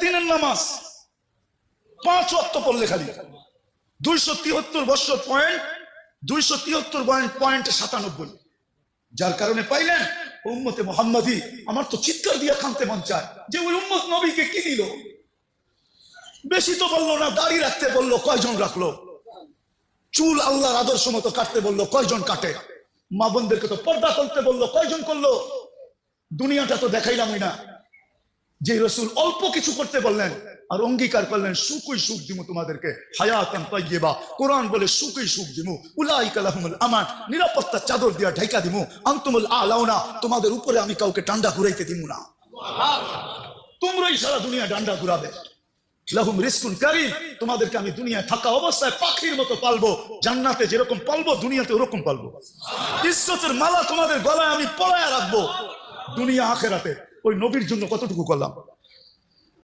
দিনের নামাজ 5 ওয়াক্ত পড়লে খালি 273 বছর পয়েন্ট 273.97, যার কারণে পাইলেন উম্মতে মুহাম্মাদি। আমার তো চিৎকার দিয়ে কাঁদতে মন চায় যে ওই উম্মত নবীকে কি দিল। বেশি তো বললো না, দাড়ি রাখতে বললো, কয়জন রাখলো? চুল আল্লাহর আদর্শ মতো কাটতে বললো, কয়জন কাটে? মা বোনদেরকে তো পর্দা করতে বললো, কয়জন করলো? দুনিয়াটা তো দেখাইলামই না। যে রসুল অল্প কিছু করতে বললেন আর অঙ্গীকার করলেন সুখই সুখ দিমু তোমাদেরকে, হায়াতান তাইয়্যিবা। কোরআন বলে সুখই সুখ দিমু, উলাইকা লাহুমুল আমান, নিরাপত্তার চাদর দিয়া ঢাকা দিমু, আনতুমুল আলাউনা, তোমাদের উপরে আমি কাউকে ডান্ডা ঘুরাইতে দিমু না, তোমরাই সারা দুনিয়া ডান্ডা ঘুরাবে। লাহুম রিজকুন কারীম, তোমাদেরকে আমি দুনিয়ায় থাকা অবস্থায় পাখির মতো পালবো, জান্নাতে যেরকম পালবো দুনিয়াতে ওরকম পালবো। ইজ্জতের মালা তোমাদের গলায় আমি পরায়া রাখবো দুনিয়া আখেরাতে। ওই নবীর জন্য কতটুকু করলাম।